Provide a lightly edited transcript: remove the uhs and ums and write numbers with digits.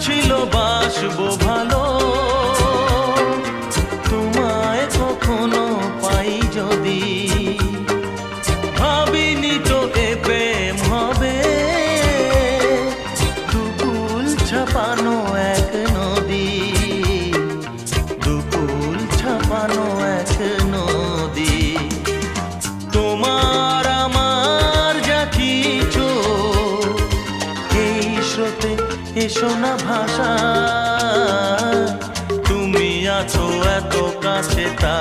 ছিল বাসবো ভালো, তোমায় কখনো পাই যদি। ভাবিনি তো এ প্রেম হবে, দুকুল ছাপানো এক নদী, দুকুল ছাপানো এক নদী। তোমার আমার যা কিছু এই স্রোতে এসো না ভাষা, তুমি আছো এত কাছে তা